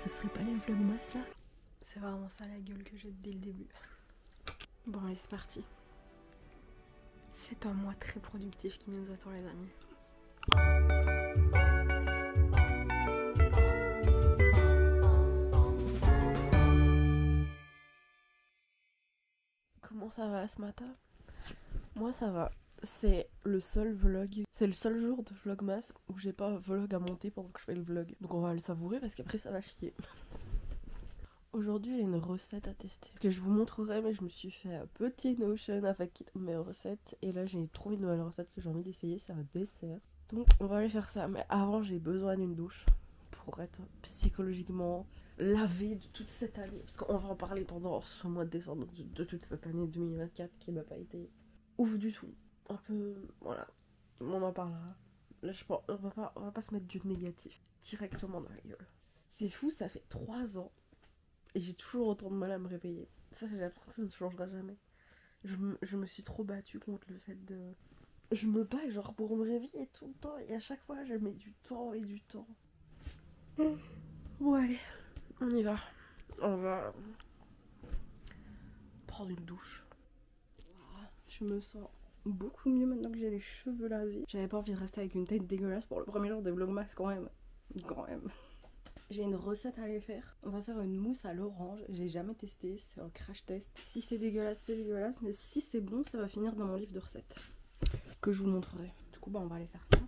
ce serait pas les vlogmas là? C'est vraiment ça la gueule que j'ai dès le début. Bon allez c'est parti. C'est un mois très productif qui nous attend les amis. Comment ça va ce matin? Moi ça va. C'est le seul vlog, c'est le seul jour de vlogmas où j'ai pas un vlog à monter pendant que je fais le vlog. Donc on va le savourer parce qu'après ça va chier. Aujourd'hui j'ai une recette à tester que je vous montrerai, mais je me suis fait un petit Notion avec mes recettes et là j'ai trouvé une nouvelle recette que j'ai envie d'essayer, c'est un dessert. Donc on va aller faire ça, mais avant j'ai besoin d'une douche pour être psychologiquement lavée de toute cette année, parce qu'on va en parler pendant ce mois de décembre de toute cette année 2024 qui m'a pas été ouf du tout. Un peu, voilà, on en parlera. Là je pense, on va pas se mettre du négatif directement dans la gueule. C'est fou, ça fait 3 ans et j'ai toujours autant de mal à me réveiller. Ça j'ai l'impression que ça ne changera jamais. Je me suis trop battue contre le fait de... Je me bats genre pour me réveiller tout le temps et à chaque fois je mets du temps et du temps. Bon allez, on y va. On va prendre une douche. Je me sens beaucoup mieux maintenant que j'ai les cheveux lavés. J'avais pas envie de rester avec une tête dégueulasse pour le premier jour des vlogmas quand même. J'ai une recette à aller faire. On va faire une mousse à l'orange. J'ai jamais testé, c'est un crash test. Si c'est dégueulasse, c'est dégueulasse. Mais si c'est bon, ça va finir dans mon livre de recettes que je vous montrerai. Du coup, bah, on va aller faire ça.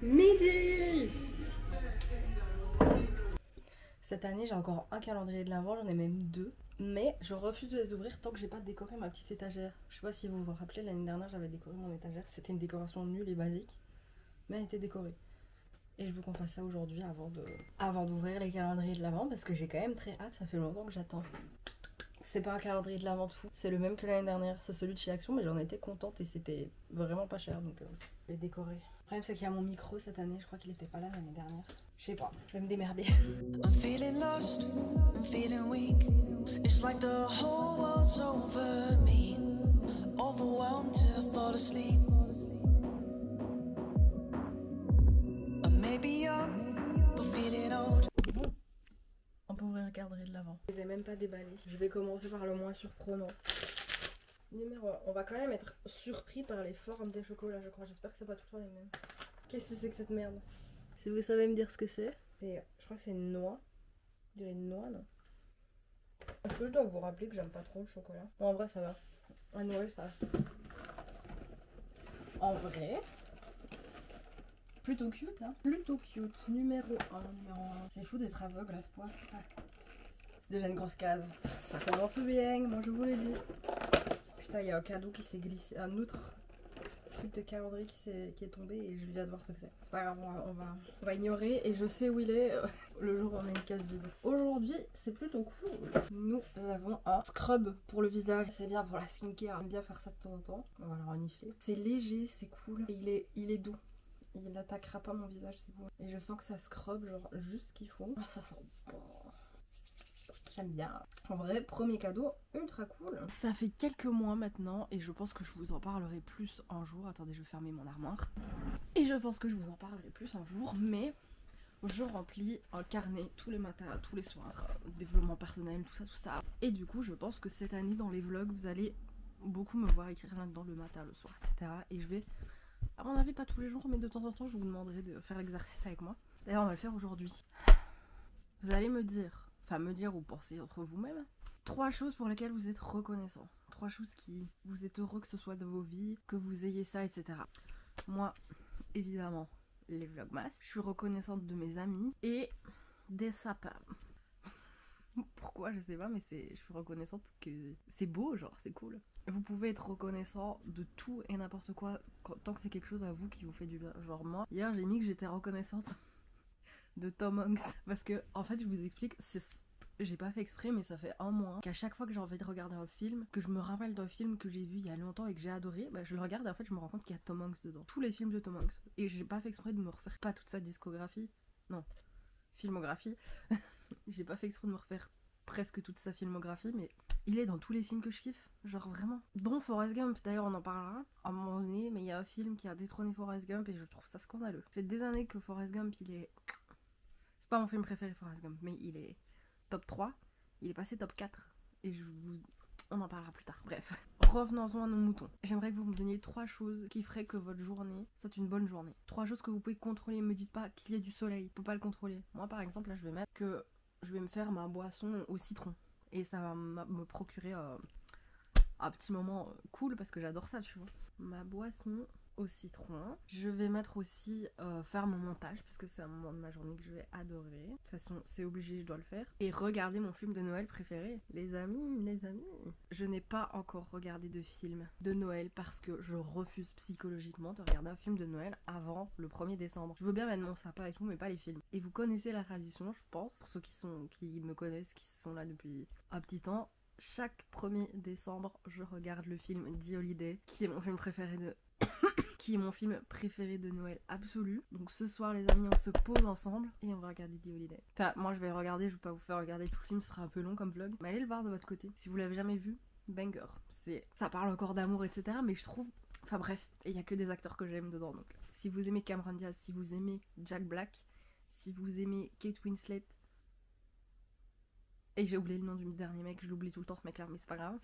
Midi. Cette année j'ai encore un calendrier de l'Avent, j'en ai même 2. Mais je refuse de les ouvrir tant que j'ai pas décoré ma petite étagère. Je sais pas si vous vous rappelez, l'année dernière j'avais décoré mon étagère. C'était une décoration nulle et basique, mais elle était décorée. Et je veux qu'on fasse ça aujourd'hui avant d'ouvrir les calendriers de l'Avent, parce que j'ai quand même très hâte, ça fait longtemps que j'attends. C'est pas un calendrier de l'Avent de fou, c'est le même que l'année dernière, c'est celui de chez Action, mais j'en étais contente et c'était vraiment pas cher, donc je vais décorer. Le problème c'est qu'il y a mon micro cette année, je crois qu'il était pas là l'année dernière. Je sais pas, je vais me démerder. I'm feeling lost, I'm feeling weak. It's like the whole world's over me. Overwhelmed till I fall asleep. Maybe young, but feeling old. Bon, on peut ouvrir le calendrier de l'Avent. Je les ai même pas déballés. Je vais commencer par le moins surprenant. Numéro 1. On va quand même être surpris par les formes des chocolats, je crois. J'espère que c'est pas tout le temps les mêmes. Qu'est-ce que c'est que cette merde? Si vous savez me dire ce que c'est. Je crois que c'est une noix. Je dirais une noix, non? Est-ce que je dois vous rappeler que j'aime pas trop le chocolat? Bon, en vrai, ça va. À Noël, ça va. En vrai... plutôt cute, hein. Plutôt cute. Numéro 1. C'est fou d'être aveugle à ce point. C'est déjà une grosse case. Ça commence bien, moi je vous l'ai dit. Putain, il y a un cadeau qui s'est glissé. Un autre truc de calendrier qui est tombé et je viens de voir ce que c'est. C'est pas grave, on va ignorer et je sais où il est le jour où on a une case vide. Aujourd'hui, c'est plutôt cool. Nous avons un scrub pour le visage. C'est bien pour la skincare. J'aime bien faire ça de temps en temps. On va le renifler. C'est léger, c'est cool. Et il est doux. Il n'attaquera pas mon visage, c'est bon. Et je sens que ça scrub genre juste ce qu'il faut. Ah, ça sent bon. j'aime bien. En vrai, premier cadeau, ultra cool. Ça fait quelques mois maintenant et je pense que je vous en parlerai plus un jour. Attendez, je vais fermer mon armoire. Et je pense que je vous en parlerai plus un jour, mais je remplis un carnet tous les matins, tous les soirs, développement personnel, tout ça. Et du coup, je pense que cette année, dans les vlogs, vous allez beaucoup me voir écrire là-dedans le matin, le soir, etc. Et je vais, à mon avis, pas tous les jours, mais de temps en temps, je vous demanderai de faire l'exercice avec moi. D'ailleurs, on va le faire aujourd'hui. Vous allez me dire ou penser entre vous-même, 3 choses pour lesquelles vous êtes reconnaissant. 3 choses qui vous êtes heureux que ce soit dans vos vies, que vous ayez ça, etc. Moi, évidemment, les vlogmas. Je suis reconnaissante de mes amis et des sapins. Pourquoi, je sais pas, mais je suis reconnaissante que c'est beau, genre, c'est cool. Vous pouvez être reconnaissant de tout et n'importe quoi tant que c'est quelque chose à vous qui vous fait du bien. Genre moi, hier j'ai mis que j'étais reconnaissante de Tom Hanks parce que, en fait, je vous explique, j'ai pas fait exprès, mais ça fait un mois qu'à chaque fois que j'ai envie de regarder un film, que je me rappelle d'un film que j'ai vu il y a longtemps et que j'ai adoré, bah je le regarde et en fait je me rends compte qu'il y a Tom Hanks dedans. Tous les films de Tom Hanks. Et j'ai pas fait exprès de me refaire pas toute sa discographie. Non, filmographie. J'ai pas fait exprès de me refaire presque toute sa filmographie, mais il est dans tous les films que je kiffe. Genre vraiment. Dont Forrest Gump, d'ailleurs on en parlera à un moment donné, mais il y a un film qui a détrôné Forrest Gump et je trouve ça scandaleux. Ça fait des années que Forrest Gump il est... C'est pas mon film préféré Forrest Gump, mais il est top 3, il est passé top 4 et on en parlera plus tard. Bref, revenons-en à nos moutons. J'aimerais que vous me donniez 3 choses qui feraient que votre journée soit une bonne journée. 3 choses que vous pouvez contrôler. Me dites pas qu'il y ait du soleil, je peux pas le contrôler. Moi par exemple là je vais mettre que je vais me faire ma boisson au citron et ça va me procurer un petit moment cool parce que j'adore ça, tu vois. Ma boisson au citron. Je vais mettre aussi faire mon montage parce que c'est un moment de ma journée que je vais adorer. De toute façon, c'est obligé, je dois le faire. Et regarder mon film de Noël préféré. Les amis. Je n'ai pas encore regardé de film de Noël parce que je refuse psychologiquement de regarder un film de Noël avant le 1er décembre. Je veux bien mettre mon sapin et tout, mais pas les films. Et vous connaissez la tradition, je pense, pour ceux qui me connaissent, qui sont là depuis un petit temps. Chaque 1er décembre, je regarde le film The Holiday, qui est mon film préféré de Noël absolu. Donc ce soir les amis, on se pose ensemble et on va regarder The Holiday. Enfin moi je vais le regarder, je vais pas vous faire regarder tout le film, ce sera un peu long comme vlog. Mais allez le voir de votre côté. Si vous l'avez jamais vu, banger. Ça parle encore d'amour etc. Mais je trouve... Enfin bref, il y a que des acteurs que j'aime dedans. Donc si vous aimez Cameron Diaz, si vous aimez Jack Black, si vous aimez Kate Winslet... Et j'ai oublié le nom du dernier mec, je l'oublie tout le temps ce mec là, mais c'est pas grave.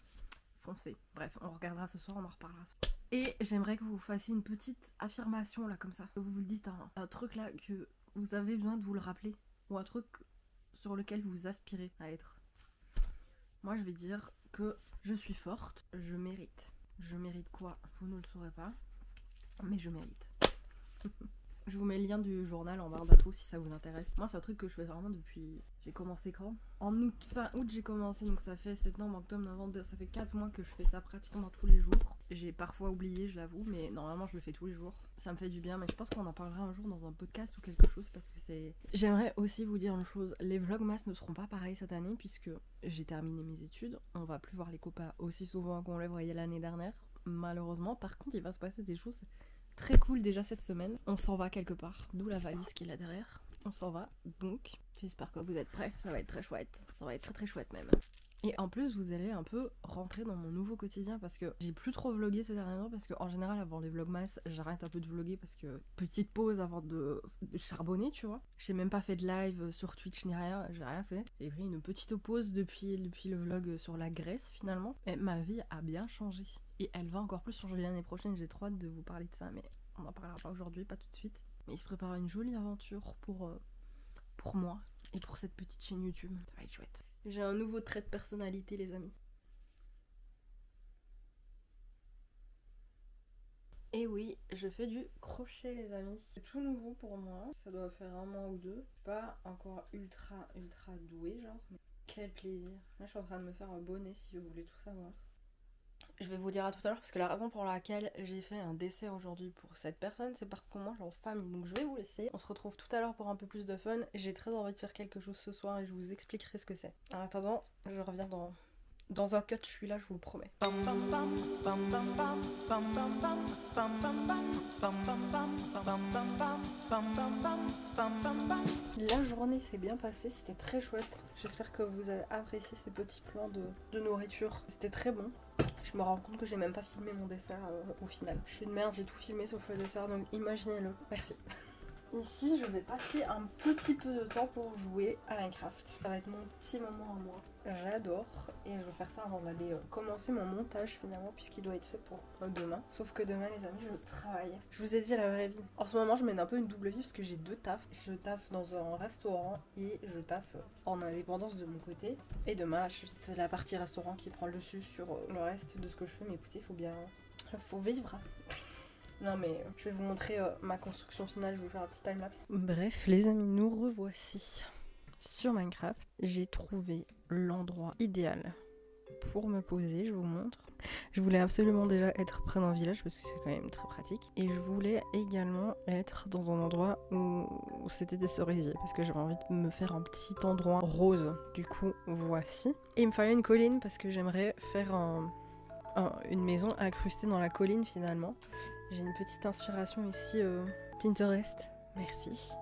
Foncez. Bref, on regardera ce soir, on en reparlera ce soir. Et j'aimerais que vous fassiez une petite affirmation là comme ça. Que vous vous le dites, un truc là que vous avez besoin de vous le rappeler. Ou un truc sur lequel vous aspirez à être. Moi je vais dire que je suis forte, je mérite. Je mérite quoi? Vous ne le saurez pas. Mais je mérite. Je vous mets le lien du journal en barre d'infos si ça vous intéresse. Moi c'est un truc que je fais vraiment depuis... J'ai commencé quand? En août, fin août j'ai commencé, donc ça fait septembre, octobre, novembre, ça fait 4 mois que je fais ça pratiquement tous les jours. J'ai parfois oublié, je l'avoue, mais normalement je le fais tous les jours. Ça me fait du bien, mais je pense qu'on en parlera un jour dans un podcast ou quelque chose parce que c'est... J'aimerais aussi vous dire une chose, les vlogmas ne seront pas pareils cette année puisque j'ai terminé mes études. On va plus voir les copains aussi souvent qu'on les voyait l'année dernière, malheureusement. Par contre il va se passer des choses très cool déjà cette semaine. On s'en va quelque part, d'où la valise qui est là derrière. On s'en va, donc j'espère que vous êtes prêts, ça va être très chouette. Ça va être très très chouette même. Et en plus vous allez un peu rentrer dans mon nouveau quotidien parce que j'ai plus trop vlogué ces derniers temps parce qu'en général avant les vlogmas j'arrête un peu de vloguer parce que petite pause avant de charbonner tu vois. J'ai même pas fait de live sur Twitch ni rien, j'ai rien fait. J'ai pris une petite pause depuis le vlog sur la Grèce finalement. Et ma vie a bien changé. Et elle va encore plus changer l'année prochaine, j'ai trop hâte de vous parler de ça mais on n'en parlera pas aujourd'hui, pas tout de suite. Mais il se prépare une jolie aventure pour moi et pour cette petite chaîne YouTube. Ça va être chouette. J'ai un nouveau trait de personnalité les amis. Et oui, je fais du crochet les amis. C'est tout nouveau pour moi. Ça doit faire un mois ou deux. Pas encore ultra douée genre. Mais quel plaisir. Là je suis en train de me faire un bonnet si vous voulez tout savoir. Je vais vous dire à tout à l'heure parce que la raison pour laquelle j'ai fait un dessert aujourd'hui pour cette personne, c'est parce qu'on mange en famille. Donc je vais vous laisser. On se retrouve tout à l'heure pour un peu plus de fun. J'ai très envie de faire quelque chose ce soir et je vous expliquerai ce que c'est. En attendant, je reviens dans un cut, je suis là, je vous le promets. La journée journée s'est bien passée, c'était très chouette. J'espère que vous avez apprécié ces petits plans de nourriture. C'était très bon. Je me rends compte que j'ai même pas filmé mon dessert au final. Je suis une merde, j'ai tout filmé sauf le dessert, donc imaginez-le. Merci. Ici, je vais passer un petit peu de temps pour jouer à Minecraft. Ça va être mon petit moment à moi. J'adore. Et je vais faire ça avant d'aller commencer mon montage finalement, puisqu'il doit être fait pour demain. Sauf que demain, les amis, je travaille. Je vous ai dit la vraie vie. En ce moment, je mène un peu une double vie parce que j'ai deux tafs. Je taffe dans un restaurant et je taffe en indépendance de mon côté. Et demain, c'est la partie restaurant qui prend le dessus sur le reste de ce que je fais. Mais écoutez, faut vivre. Non mais je vais vous montrer ma construction finale, je vais vous faire un petit timelapse. Bref les amis, nous revoici sur Minecraft. J'ai trouvé l'endroit idéal pour me poser, je vous montre. Je voulais absolument déjà être près d'un village parce que c'est quand même très pratique. Et je voulais également être dans un endroit où c'était des cerisiers parce que j'avais envie de me faire un petit endroit rose. Du coup voici. Et il me fallait une colline parce que j'aimerais faire une maison incrustée dans la colline finalement. J'ai une petite inspiration ici Pinterest. Merci.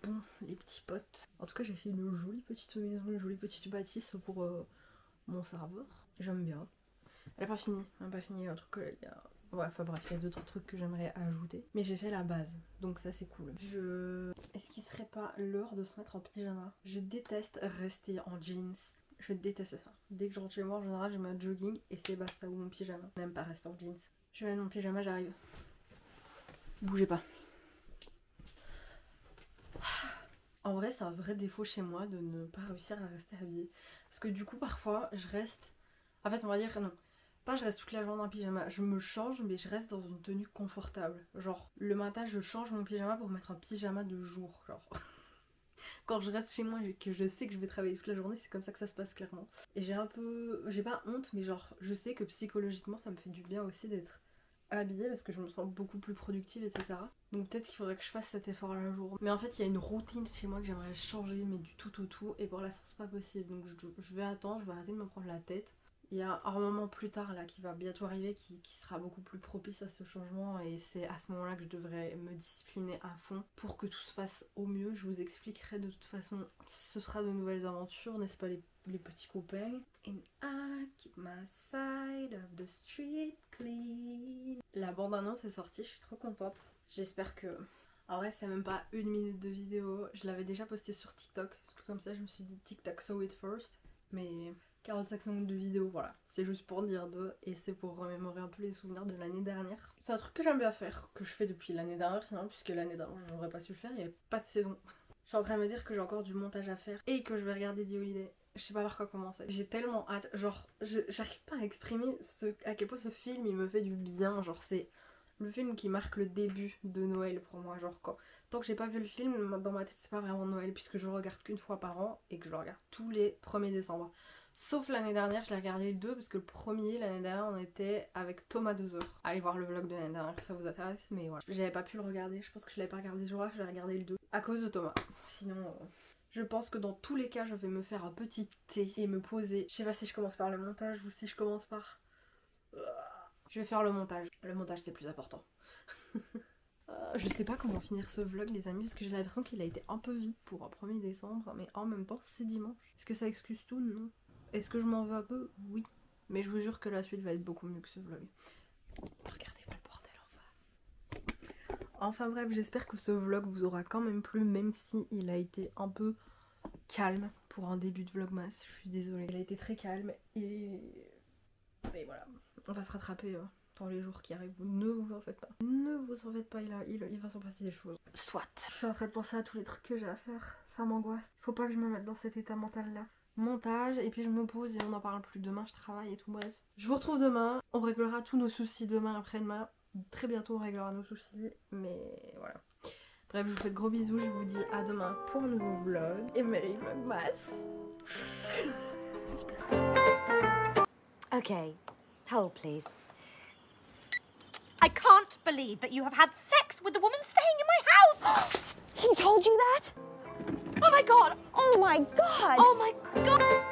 Bon, les petits potes. En tout cas, j'ai fait une jolie petite maison, une jolie petite bâtisse pour mon serveur. J'aime bien. Elle n'a pas fini. Un truc, il y a... Ouais, enfin bref, il y a d'autres trucs que j'aimerais ajouter. Mais j'ai fait la base, donc ça c'est cool. Est-ce qu'il serait pas l'heure de se mettre en pyjama? Je déteste rester en jeans. Je déteste ça. Dès que je rentre chez moi, en général, je mets un jogging et c'est basta, ou mon pyjama. Je n'aime pas rester en jeans. Je vais mettre mon pyjama, j'arrive. Bougez pas. En vrai, c'est un vrai défaut chez moi de ne pas réussir à rester habillée. Parce que du coup, parfois, je reste... En fait, on va dire non. Pas je reste toute la journée en pyjama. Je me change, mais je reste dans une tenue confortable. Genre, le matin, je change mon pyjama pour mettre un pyjama de jour. Genre, quand je reste chez moi et que je sais que je vais travailler toute la journée, c'est comme ça que ça se passe clairement. Et j'ai un peu... J'ai pas honte, mais genre, je sais que psychologiquement, ça me fait du bien aussi d'être habillée parce que je me sens beaucoup plus productive, etc. Donc peut-être qu'il faudrait que je fasse cet effort là un jour. Mais en fait, il y a une routine chez moi que j'aimerais changer, mais du tout au tout. Et pour l'instant, c'est pas possible. Donc je vais attendre, je vais arrêter de me prendre la tête. Il y a un moment plus tard là qui va bientôt arriver qui sera beaucoup plus propice à ce changement. Et c'est à ce moment-là que je devrais me discipliner à fond pour que tout se fasse au mieux. Je vous expliquerai de toute façon. Ce sera de nouvelles aventures, n'est-ce pas les petits copains? And I keep my side of the street clean. La bande-annonce est sortie, je suis trop contente. J'espère que... En vrai, c'est même pas 1 minute de vidéo. Je l'avais déjà posté sur TikTok. Parce que comme ça, je me suis dit TikTok saw it first. Mais 45 secondes de vidéo, voilà. C'est juste pour dire deux. Et c'est pour remémorer un peu les souvenirs de l'année dernière. C'est un truc que j'aime bien faire. Que je fais depuis l'année dernière finalement. Puisque l'année dernière, j'aurais pas su le faire. Il n'y avait pas de saison. Je suis en train de me dire que j'ai encore du montage à faire. Et que je vais regarder The Holiday. Je sais pas par quoi commencer. J'ai tellement hâte. Genre, j'arrive pas à exprimer à quel point ce film il me fait du bien. Genre, c'est le film qui marque le début de Noël pour moi. Genre, tant que j'ai pas vu le film, dans ma tête, c'est pas vraiment Noël. Puisque je le regarde qu'une fois par an et que je le regarde tous les 1er décembre. Sauf l'année dernière, je l'ai regardé le 2 parce que le premier, l'année dernière, on était avec Thomas 2 heures. Allez voir le vlog de l'année dernière si ça vous intéresse. Mais voilà. J'avais pas pu le regarder. Je pense que je l'avais pas regardé ce jour-là. Je l'ai regardé le 2 à cause de Thomas. Sinon. Je pense que dans tous les cas, je vais me faire un petit thé et me poser. Je sais pas si je commence par le montage ou si je commence par... Je vais faire le montage. Le montage, c'est plus important. Je sais pas comment finir ce vlog, les amis, parce que j'ai l'impression qu'il a été un peu vite pour un 1er décembre, mais en même temps, c'est dimanche. Est-ce que ça excuse tout? Non. Est-ce que je m'en veux un peu? Oui. Mais je vous jure que la suite va être beaucoup mieux que ce vlog. Regardez pas le bordel, enfin. Enfin bref, j'espère que ce vlog vous aura quand même plu, même si il a été un peu calme pour un début de vlogmas. Je suis désolée. Il a été très calme et voilà. On va se rattraper dans les jours qui arrivent. Ne vous en faites pas. Ne vous en faites pas, il va s'en passer des choses. Soit. Je suis en train de penser à tous les trucs que j'ai à faire. Ça m'angoisse. Faut pas que je me mette dans cet état mental là. Montage, et puis je me pose et on n'en parle plus. Demain je travaille et tout, bref. Je vous retrouve demain. On réglera tous nos soucis demain, après-demain. Très bientôt on réglera nos soucis, mais voilà. Bref, je vous fais de gros bisous, je vous dis à demain pour un nouveau vlog. Et Merry Vlogmas. Okay, hold please. I can't believe that you have had sex with the woman staying in my house! He told you that? Oh my God! Oh my God! Oh my God!